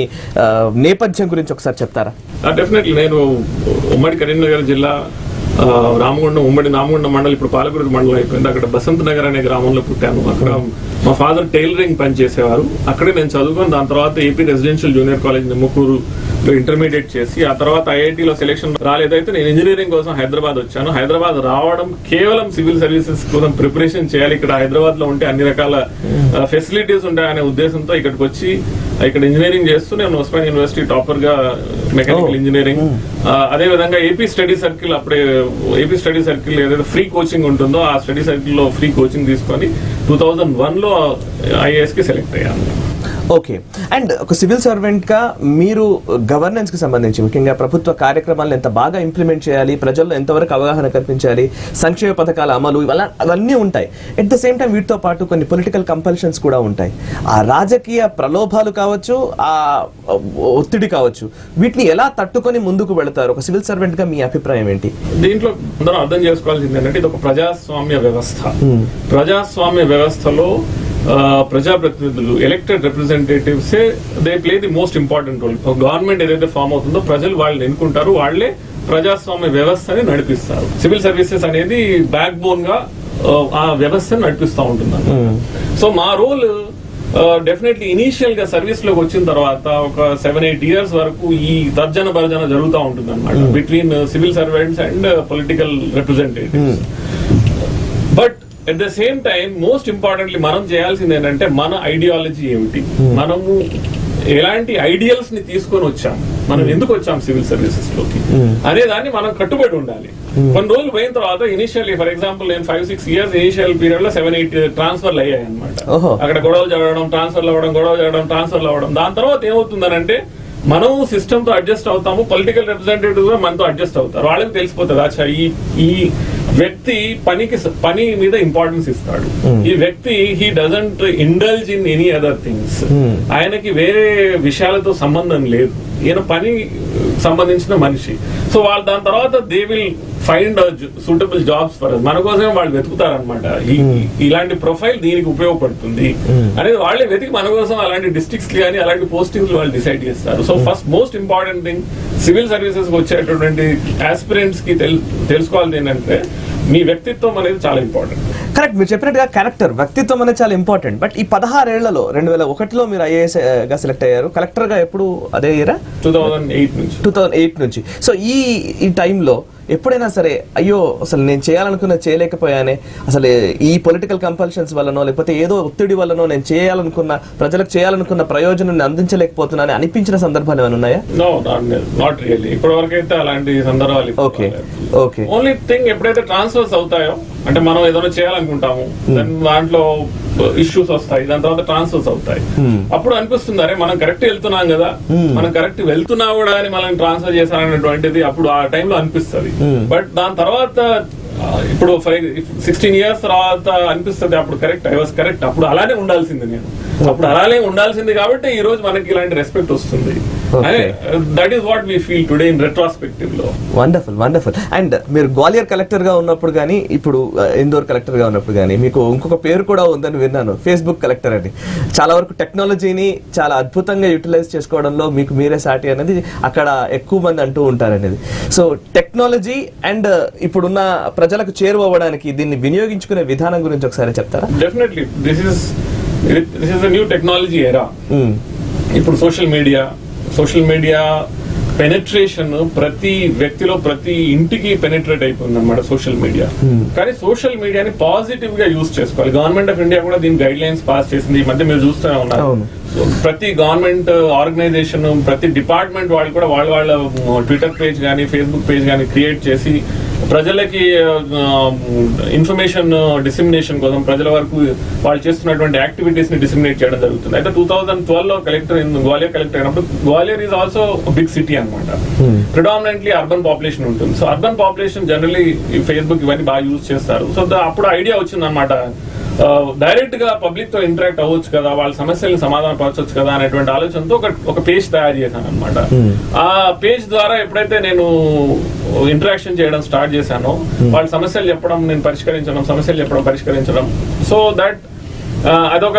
నేపథ్యం గురించి ఒకసారి చెప్తారా? డెఫినెట్లీ. నేను ఉమ్మడి కరీంనగర్ జిల్లా ఉమ్మడి రామగుండం మండలం, ఇప్పుడు పాలకుర్తి మండలం అయిపోయింది. అక్కడ బసంత్ నగర్ అనే గ్రామంలో పుట్టాను. అక్కడ మా ఫాదర్ టైలరింగ్ పని చేసేవారు. అక్కడే నేను చదువుకొని దాని తర్వాత AP residential junior college Nimmakuru intermediate చేసి ఆ తర్వాత IITలో సెలెక్షన్ రాలేదైతే నేను ఇంజనీరింగ్ కోసం హైదరాబాద్ వచ్చాను. హైదరాబాద్ రావడం కేవలం సివిల్ సర్వీసెస్ కోసం ప్రిపరేషన్ చేయాలి, ఇక్కడ హైదరాబాద్ లో ఉంటే అన్ని రకాల ఫెసిలిటీస్ ఉంటాయనే ఉద్దేశంతో ఇక్కడికి వచ్చి ఇక్కడ ఇంజనీరింగ్ చేస్తూ నేను ఉస్మానియా యూనివర్సిటీ టాపర్ గా మెకానికల్ ఇంజనీరింగ్, అదే విధంగా AP స్టడీ సర్కిల్, అప్పుడే AP స్టడీ సర్కిల్ ఏదైతే ఫ్రీ కోచింగ్ ఉంటుందో ఆ స్టడీ సర్కిల్ లో ఫ్రీ కోచింగ్ తీసుకొని 2001 లో IAS కి సెలెక్ట్ అయ్యాను. ఓకే. అండ్ ఒక సివిల్ సర్వెంట్ గా మీరు గవర్నెన్స్ కి సంబంధించి ముఖ్యంగా ప్రభుత్వ కార్యక్రమాలను ఎంత బాగా ఇంప్లిమెంట్ చేయాలి, ప్రజల్లో ఎంతవరకు అవగాహన కల్పించాలి, సంక్షేమ పథకాల అమలు, అవన్నీ ఉంటాయి. ఎట్ ద సేమ్ టైం వీటితో పాటు కొన్ని పొలిటికల్ కంపల్షన్స్ కూడా ఉంటాయి. ఆ రాజకీయ ప్రలోభాలు కావచ్చు, ఆ ఒత్తిడి కావచ్చు, వీటిని ఎలా తట్టుకొని ముందుకు వెళతారు? ఒక సివిల్ సర్వెంట్ గా మీ అభిప్రాయం ఏంటి? దీంట్లో అందరూ అర్థం చేసుకోవాల్సింది ఏంటంటే ఇది ఒక ప్రజాస్వామ్య వ్యవస్థ. ప్రజాస్వామ్య వ్యవస్థలో ప్రజాప్రతినిధులు, elected representatives they play the most important role. Government ఏదైతే ఫామ్ అవుతుందో ప్రజలు వాళ్ళని ఎన్నుకుంటారు, వాళ్లే ప్రజాస్వామ్య వ్యవస్థని నడిపిస్తారు. సివిల్ సర్వీసెస్ అనేది బ్యాక్ బోన్ గా ఆ వ్యవస్థను నడిపిస్తూ ఉంటుంది. సో మా రోల్ డెఫినెట్లీ ఇనీషియల్ గా సర్వీస్ లోకి వచ్చిన తర్వాత ఒక 7-8 years వరకు ఈ తర్జన భర్జన జరుగుతూ ఉంటుంది అనమాట between civil servants and political representatives. But at the same time most importantly మనం చేయాల్సింది ఏంటంటే మన ఐడియాలజీ ఏమిటి, మనము ఎలాంటి ఐడియల్స్ ని తీసుకొని వచ్చాం, మనం ఎందుకు వచ్చాం సివిల్ సర్వీసెస్ లోకి అనే దాన్ని మనం కట్టుబడి ఉండాలి. కొన్ని రోజులు పోయిన తర్వాత ఇనిషియల్లీ ఫర్ ఎగ్జాంపుల్ నేను 5-6 years ఇనిషియల్ పీరియడ్ లో 7-8 ట్రాన్స్ఫర్లు అయ్యాయి అనమాట. అక్కడ గొడవలు జరగడం, ట్రాన్స్ఫర్లు అవ్వడం, గొడవలు జరగడం, ట్రాన్స్ఫర్లు అవ్వడం. దాని తర్వాత ఏమవుతుందనంటే మనం సిస్టమ్ తో అడ్జస్ట్ అవుతాము, పొలిటికల్ రిప్రజెంటేటివ్ గా మనతో అడ్జస్ట్ అవుతారు. వాళ్ళకి తెలిసిపోతుంది అచ్చా ఈ వ్యక్తి పని మీద ఇంపార్టెన్స్ ఇస్తాడు, ఈ వ్యక్తి he doesn't indulge in any other things, ఆయనకి వేరే విషయాలతో సంబంధం లేదు, ఈయన పని సంబంధించిన మనిషి. సో వాళ్ళు దాని తర్వాత they will find suitable jobs for మన కోసమే వాళ్ళు వెతుకుతారనమాట. ఇలాంటి ప్రొఫైల్ దీనికి ఉపయోగపడుతుంది అనేది వాళ్ళే వెతికి మన కోసం అలాంటి డిస్ట్రిక్ట్స్ కానీ అలాంటి పోస్టింగ్స్ వాళ్ళు డిసైడ్ చేస్తారు. So first most important thing civil services వచ్చేటటువంటి ఆస్పిరెంట్స్ కి తెలుసుకోవాల్సింది ఏంటంటే మీ వ్యక్తిత్వం అనేది చాలా ఇంపార్టెంట్. కరెక్ట్, మీరు చెప్పినట్టుగా క్యారెక్టర్ వ్యక్తిత్వం అనేది చాలా ఇంపార్టెంట్. బట్ ఈ 16 ఏళ్లలో 2001లో మీరు ఐఏఎస్ గా సెలెక్ట్ అయ్యారు, కలెక్టర్ గా ఎప్పుడు అదే ఇయరా? 2008 నుంచి. సో ఈ టైంలో ఎప్పుడైనా సరే అయ్యో అసలు నేను చేయాలనుకున్న చేయలేకపోయానే, అసలు ఈ పొలిటికల్ కంపల్షన్స్ వల్లనో లేకపోతే ఏదో ఒత్తిడి వల్లనో నేను ప్రజలకు చేయాలనుకున్న ప్రయోజనాన్ని అందించలేకపోతున్నాను అనిపించిన సందర్భాలు ఏమైనా ఉన్నాయా? నాట్ రియల్లీ, ఇప్పటి వరకు అయితే అలాంటి సందర్భాలు. ఓకే, ఓన్లీ థింగ్ ఎప్పుడైతే ట్రాన్స్ఫర్స్ అవుతాయో అంటే మనం ఏదైనా చేయాలనుకుంటాము, దాంట్లో ఇష్యూస్ వస్తాయి, దాని తర్వాత ట్రాన్స్ఫర్స్ అవుతాయి, అప్పుడు అనిపిస్తుంది అరే మనం కరెక్ట్ వెళ్తున్నాం కదా, మనం కరెక్ట్ వెళ్తున్నా కూడా అని మనం ట్రాన్స్ఫర్ చేశాననేటువంటిది అప్పుడు ఆ టైంలో అనిపిస్తుంది. బట్ దాని తర్వాత ఇప్పుడు 16 years తర్వాత అనిపిస్తుంది అప్పుడు కరెక్ట్, ఐ వాస్ కరెక్ట్, అప్పుడు అలానే ఉండాల్సింది నేను, అప్పుడు అలానే ఉండాల్సింది కాబట్టి ఈ రోజు మనకి ఇలాంటి రెస్పెక్ట్ వస్తుంది. That is what we feel today in retrospective లో. వండర్ఫుల్. అండ్ మీరు గ్వాలియర్ కలెక్టర్ గా ఉన్నప్పుడు కానీ ఇప్పుడు ఇందోర్ కలెక్టర్ గా ఉన్నప్పుడు కానీ మీకు ఇంకొక పేరు కూడా ఉందని విన్నాను, ఫేస్బుక్ కలెక్టర్ అని. చాలా వరకు టెక్నాలజీని చాలా అద్భుతంగా యూటిలైజ్ చేసుకోవడంలో మీకు మీరే సాటి అనేది అక్కడ ఎక్కువ మంది అంటూ ఉంటారు అనేది. సో టెక్నాలజీ అండ్ ఇప్పుడున్న ప్రజలకు చేరువవ్వడానికి దీన్ని వినియోగించుకునే విధానం గురించి ఒకసారి చెప్తారా? Definitely this is a new technology ఎరా. ఇప్పుడు సోషల్ మీడియా పెనెట్రేషన్ ప్రతి వ్యక్తిలో ప్రతి ఇంటికి పెనెట్రేట్ అయిపోయింది అనమాట సోషల్ మీడియా. కానీ సోషల్ మీడియాని పాజిటివ్ గా యూజ్ చేసుకోవాలి. గవర్నమెంట్ ఆఫ్ ఇండియా కూడా దీని గైడ్ లైన్స్ పాస్ చేసింది. ఈ మధ్య మీరు చూస్తూనే ఉన్నారు, ప్రతి గవర్నమెంట్ ఆర్గనైజేషన్ ప్రతి డిపార్ట్మెంట్ వాళ్ళు కూడా వాళ్ళ ట్విట్టర్ పేజ్ కానీ ఫేస్బుక్ పేజ్ కానీ క్రియేట్ చేసి ప్రజలకి ఇన్ఫర్మేషన్ డిసిమినేషన్ కోసం ప్రజల వరకు వాళ్ళు చేస్తున్నటువంటి యాక్టివిటీస్ ని డిసిమినేట్ చేయడం జరుగుతుంది. అయితే 2012లో గ్వాలియర్ కలెక్టర్ అయినప్పుడు, Gwalior is also big city అనమాట, ప్రిడామినెంట్లీ అర్బన్ పాపులేషన్ ఉంటుంది. So urban population generally Facebook ఇవన్నీ బాగా యూజ్ చేస్తారు. సో అప్పుడు ఐడియా వచ్చింది అనమాట, డైరెక్ట్ గా పబ్లిక్ తో ఇంటరాక్ట్ అవ్వచ్చు కదా, వాళ్ళ సమస్యలను సమాధానం పరచవచ్చు కదా అనేటువంటి ఆలోచనతో ఒక పేజ్ తయారు చేశాను అనమాట. ఆ పేజ్ ద్వారా ఎప్పుడైతే నేను ఇంటరాక్షన్ చేయడం స్టార్ట్ చేశానో, వాళ్ళ సమస్యలు చెప్పడం, నేను పరిష్కరించడం, సో దట్ అదొక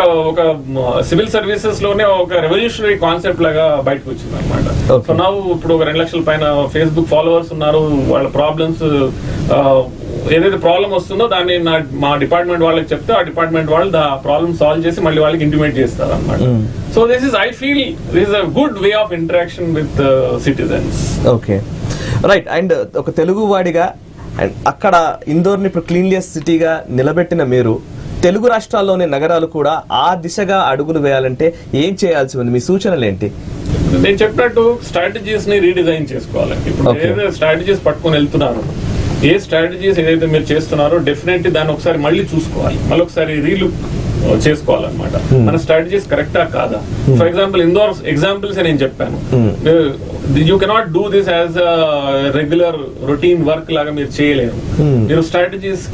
సివిల్ సర్వీసెస్ లోనే ఒక రెవల్యూషనరీ కాన్సెప్ట్ లాగా బయటకు వచ్చింది అనమాట. సో నా ఇప్పుడు 2 లక్షల పైన ఫేస్బుక్ ఫాలోవర్స్ ఉన్నారు. వాళ్ళ ప్రాబ్లమ్స్ ఏదైతే ప్రాబ్లం వస్తుందో దాన్ని మా డిపార్ట్మెంట్ వాళ్ళకి చెప్తే ఆ డిపార్ట్మెంట్ వాళ్ళు ఆ ప్రాబ్లమ్ సాల్వ్ చేసి మళ్ళీ వాళ్ళకి ఇంటిమేట్ చేస్తారు అనమాట. So I feel this is a good way of interaction with citizens. Okay, right. And ఒక తెలుగు వాడిగా అండ్ అక్కడ ఇందోర్ని ఇప్పుడు క్లీన్లియస్ సిటీగా నిలబెట్టిన మీరు, తెలుగు రాష్ట్రాల్లోని నగరాలు కూడా ఆ దిశగా అడుగులు వేయాలంటే ఏం చేయాల్సి ఉంది? మీ సూచనలు ఏంటి? నేను చెప్పినట్టు స్ట్రాటజీస్ ని రీడిజైన్ చేసుకోవాలి. ఇప్పుడు ఏదైతే స్ట్రాటజీస్ పట్టుకొని వెళ్తున్నారు, ఏ స్ట్రాటజీస్ ఏదైతే మీరు చేస్తున్నారో డెఫినెట్లీ దాన్ని ఒకసారి మళ్ళీ చూసుకోవాలి, మళ్ళీ ఒకసారి రీలుక్ చేసుకోవాలన్నమాట. మన స్ట్రాటజీస్ కరెక్టా కాదా? ఫర్ ఎగ్జాంపుల్ ఇందోర్ ఎగ్జాంపుల్స్ నేను చెప్పాను. You cannot do this as regular routine work లాగా మీరు చేయలేరు. మీరు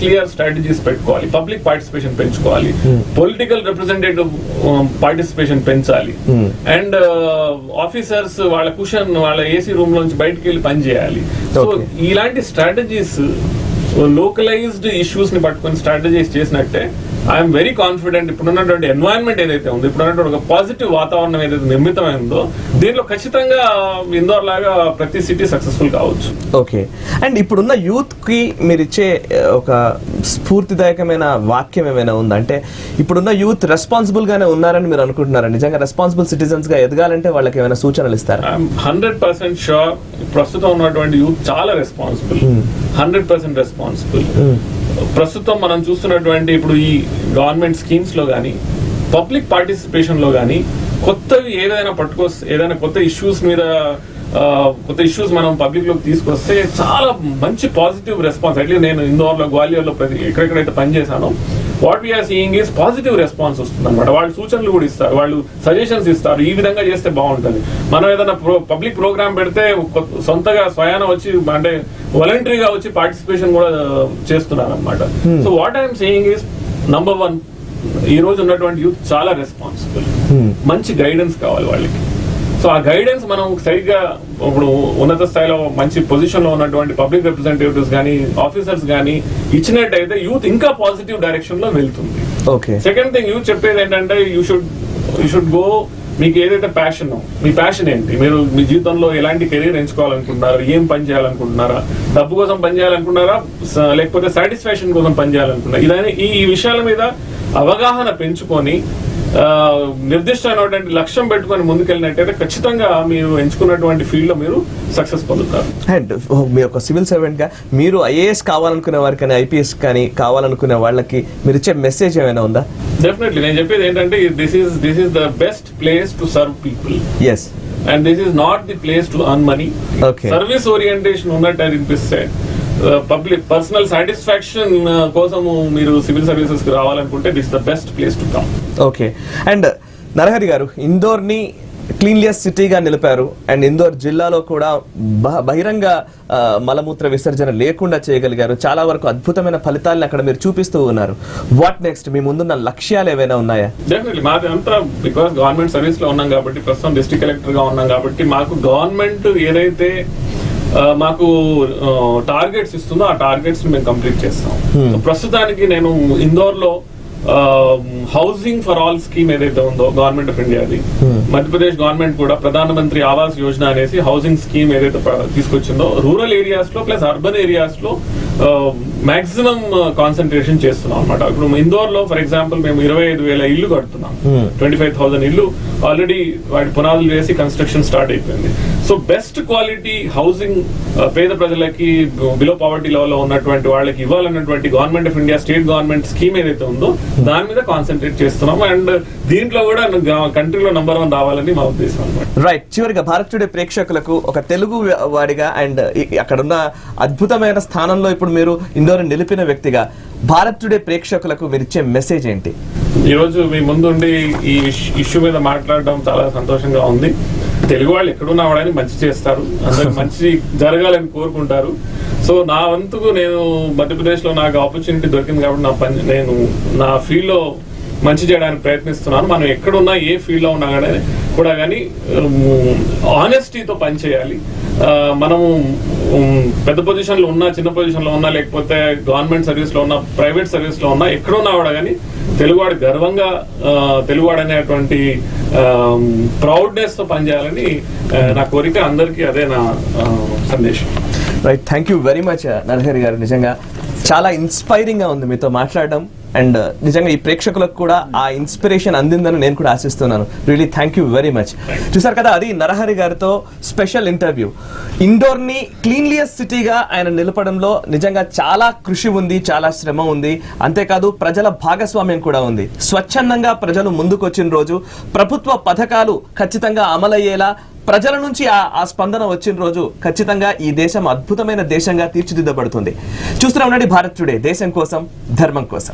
క్లియర్ స్ట్రాటజీస్ పెట్టుకోవాలి, పబ్లిక్ పార్టిసిపేషన్ పెంచుకోవాలి, పొలిటికల్ రిప్రజెంటేటివ్ పార్టిసిపేషన్ పెంచాలి, అండ్ ఆఫీసర్స్ వాళ్ళ ఏసీ రూమ్ లోంచి బయటకు వెళ్ళి పని చేయాలి. సో ఇలాంటి స్ట్రాటజీస్ లోకలైజ్డ్ ఇష్యూస్ ని పట్టుకొని స్ట్రాటజైజ్ చేసినట్టే ఐఎమ్ వెరీ కాన్ఫిడెంట్ ఇప్పుడున్నటువంటి ఎన్వైరన్మెంట్ ఏదైతే ఉందో, ఇప్పుడున్నటువంటి ఒక పాజిటివ్ వాతావరణం ఏదైతే నిర్మితమైందో, దీంట్లో ఖచ్చితంగా ఇందోర్ లాగా ప్రతి సిటీ సక్సెస్ఫుల్ కావచ్చు. ఓకే, అండ్ ఇప్పుడున్న యూత్ కి మీరు ఇచ్చే ఒక స్ఫూర్తిదాయకమైన వాక్యం ఏమైనా ఉందా? అంటే ఇప్పుడున్న యూత్ రెస్పాన్సిబుల్ గానే ఉన్నారని మీరు అనుకుంటున్నారా? నిజంగా రెస్పాన్సిబుల్ సిటిజన్స్ గా ఎదగాలంటే వాళ్ళకి ఏమైనా సూచనలు ఇస్తారా? ఐఎమ్ 100% షూర్ ప్రస్తుతం ఉన్నటువంటి యూత్ చాలా రెస్పాన్సిబుల్, 100% రెస్పాన్సిబుల్. ప్రస్తుతం మనం చూస్తున్నటువంటి ఇప్పుడు ఈ గవర్నమెంట్ స్కీమ్స్ లో కానీ, పబ్లిక్ పార్టిసిపేషన్ లో కానీ, కొత్తవి ఏదైనా కొత్త ఇష్యూస్ మీద కొత్త ఇష్యూస్ మనం పబ్లిక్ లోకి తీసుకొస్తే చాలా మంచి పాజిటివ్ రెస్పాన్స్. అట్లీస్ట్ నేను ఇందోర్లో, గ్వాలియర్లో ఎక్కడెక్కడైతే పనిచేశానో, what we're seeing is positive response వస్తుంది అనమాట. వాళ్ళు సూచనలు కూడా ఇస్తారు, వాళ్ళు సజెషన్స్ ఇస్తారు, ఈ విధంగా చేస్తే బాగుంటుంది. మనం ఏదైనా పబ్లిక్ ప్రోగ్రామ్ పెడితే సొంతగా స్వయాన వచ్చి, అంటే వాలంటరీగా వచ్చి పార్టిసిపేషన్ కూడా చేస్తున్నారు అనమాట. So what I'm saying is, number 1, ఈ రోజు ఉన్నటువంటి యూత్ చాలా రెస్పాన్సిబుల్. మంచి గైడెన్స్ కావాలి వాళ్ళకి. సో ఆ గైడెన్స్ మనం సరిగ్గా ఇప్పుడు ఉన్నత స్థాయిలో మంచి పొజిషన్ లో ఉన్నటువంటి పబ్లిక్ రిప్రజెంటేటివ్స్ కానీ, ఆఫీసర్స్ కానీ ఇచ్చినట్టయితే యూత్ ఇంకా పాజిటివ్ డైరెక్షన్ లో వెళ్తుంది. సెకండ్ థింగ్, యూత్ చెప్పేది ఏంటంటే యూ షుడ్ గో. మీకు ఏదైతే ప్యాషన్, మీ ప్యాషన్ ఏంటి, మీరు మీ జీవితంలో ఎలాంటి కెరీర్ ఎంచుకోవాలనుకుంటున్నారా, ఏం పని చేయాలనుకుంటున్నారా, డబ్బు కోసం పని చేయాలనుకుంటున్నారా, లేకపోతే సాటిస్ఫాక్షన్ కోసం పని చేయాలనుకుంటున్నారా, ఇలానే ఈ విషయాల మీద అవగాహన పెంచుకొని నిర్దిష్టమైనటువంటి లక్ష్యం పెట్టుకొని ముందుకెళ్ళినట్టయితే ఖచ్చితంగా మీరు ఎంచుకున్నటువంటి ఫీల్డ్ లో మీరు సక్సెస్ పొందుతారు. అండ్ మీరు ఒక సివిల్ సర్వెంట్ గా మీరు ఐఏఎస్ కావాలనుకునే వారికి కానీ, ఐపీఎస్ కానీ కావాలనుకునే వాళ్ళకి మీరు ఇచ్చే మెసేజ్ ఏమైనా ఉందా? డెఫినెట్లీ నేను చెప్పేది ఏంటంటే, this is the best place to serve people. Yes, and this is not the place to earn money. Service orientation ఉన్నట్టు అనిపిస్తే, పబ్లిక్ పర్సనల్ సాటిస్ఫాక్షన్ కోసము మీరు సివిల్ సర్వీసెస్ కి రావాలనుకుంటే this the best place to come. Okay, and Narahari గారు, ఇందోర్ ని క్లీన్లియస్ సిటీగా నిలిపారు. And Indore జిల్లాలో కూడా బహిరంగ మలమూత్ర విసర్జన లేకుండా చేయగలిగారు. చాలా వరకు అద్భుతమైన ఫలితాలను అక్కడ మీరు చూపిస్తూ ఉన్నారు. What next? మీ ముందున్న లక్ష్యాలు ఏవైనా ఉన్నాయా? డెఫినెట్లీ మాది అంతా బికాస్ గవర్నమెంట్ సర్వీస్ లో ఉన్నాం కాబట్టి, ప్రస్తుతం డిస్ట్రిక్ట్ కలెక్టర్ గా ఉన్నాం కాబట్టి, మాకు గవర్నమెంట్ ఏదైతే మాకు టార్గెట్స్ ఇస్తుందో ఆ టార్గెట్స్ మేము కంప్లీట్ చేస్తాం. ప్రస్తుతానికి నేను ఇందోర్ లో హౌసింగ్ ఫర్ ఆల్ స్కీమ్ ఏదైతే ఉందో గవర్నమెంట్ ఆఫ్ ఇండియాది, మధ్యప్రదేశ్ గవర్నమెంట్ కూడా ప్రధానమంత్రి ఆవాస్ యోజన అనేసి హౌసింగ్ స్కీమ్ ఏదైతే తీసుకొచ్చిందో, రూరల్ ఏరియాస్ లో ప్లస్ అర్బన్ ఏరియాస్ లో మాక్సిమం కాన్సన్ట్రేషన్ చేస్తున్నాం అనమాట. ఇప్పుడు ఇందోర్ లో ఫర్ ఎగ్జాంపుల్ మేము 25,000 ఇల్లు కడుతున్నాం. 25,000 ఇల్లు ఆల్రెడీ వాటి పునాదులు వేసి కన్స్ట్రక్షన్ స్టార్ట్ అయిపోయింది. సో బెస్ట్ క్వాలిటీ హౌసింగ్ పేద ప్రజలకి, బిలో పావర్టీ లెవెల్ లో ఉన్నటువంటి వాళ్ళకి ఇవ్వాలన్నటువంటి government of India state government scheme ఏదైతే ఉందో దాని మీద కాన్సన్ట్రేట్ చేస్తున్నాం. అండ్ దీంట్లో కూడా కంట్రీలో నంబర్ 1 రావాలని మా ఉద్దేశం అనమాట. రైట్, చివరిగా భారత్ టుడే ప్రేక్షకులకు ఒక తెలుగు వాడిగా అండ్ అక్కడున్న అద్భుతమైన స్థానంలో ఇప్పుడు మీరు ఇందోర్ నిలిపిన వ్యక్తిగా భారత్ టుడే ప్రేక్షకులకు మీరు ఇచ్చే మెసేజ్ ఏంటి? ఈ రోజు మీ ముందుండి ఈ ఇష్యూ మీద మాట్లాడడం చాలా సంతోషంగా ఉంది. తెలుగు వాళ్ళు ఎక్కడున్నా వాడని మంచి చేస్తారు, అందరికి మంచి జరగాలని కోరుకుంటారు. సో నా వంతుకు నేను మధ్యప్రదేశ్ లో నాకు ఆపర్చునిటీ దొరికింది కాబట్టి నేను నా ఫీల్డ్ లో మంచి చేయడానికి ప్రయత్నిస్తున్నాను. మనం ఎక్కడున్నా, ఏ ఫీల్డ్ లో ఉన్నా కూడా కానీ ఆనెస్టీతో పనిచేయాలి. మనము పెద్ద పొజిషన్ లో ఉన్నా, చిన్న పొజిషన్ లో ఉన్నా, లేకపోతే గవర్నమెంట్ సర్వీస్ లో ఉన్నా, ప్రైవేట్ సర్వీస్ లో ఉన్నా, ఎక్కడున్నా కూడా కానీ తెలుగువాడు గర్వంగా తెలుగువాడు అనేటువంటి ప్రౌడ్నెస్ తో పనిచేయాలని నా కోరిక. అందరికీ అదే నా సందేశం. Right, thank you very much Narahari గారు. నిజంగా చాలా ఇన్స్పైరింగ్ గా ఉంది మీతో మాట్లాడడం. అండ్ నిజంగా ఈ ప్రేక్షకులకు కూడా ఆ ఇన్స్పిరేషన్ అందిందని నేను కూడా ఆశిస్తున్నాను. Really thank you very much. చూసారు కదా, అది నరహరి గారితో స్పెషల్ ఇంటర్వ్యూ. ఇండోర్ ని క్లీన్లియస్ సిటీగా ఆయన నిలపడంలో నిజంగా చాలా కృషి ఉంది, చాలా శ్రమ ఉంది. అంతేకాదు ప్రజల భాగస్వామ్యం కూడా ఉంది. స్వచ్ఛందంగా ప్రజలు ముందుకు వచ్చిన రోజు, ప్రభుత్వ పథకాలు ఖచ్చితంగా అమలయ్యేలా ప్రజల నుంచి ఆ స్పందన వచ్చిన రోజు ఖచ్చితంగా ఈ దేశం అద్భుతమైన దేశంగా తీర్చిదిద్దబడుతుంది. చూస్తూనే ఉండండి భారత్ టుడే, దేశం కోసం, ధర్మం కోసం.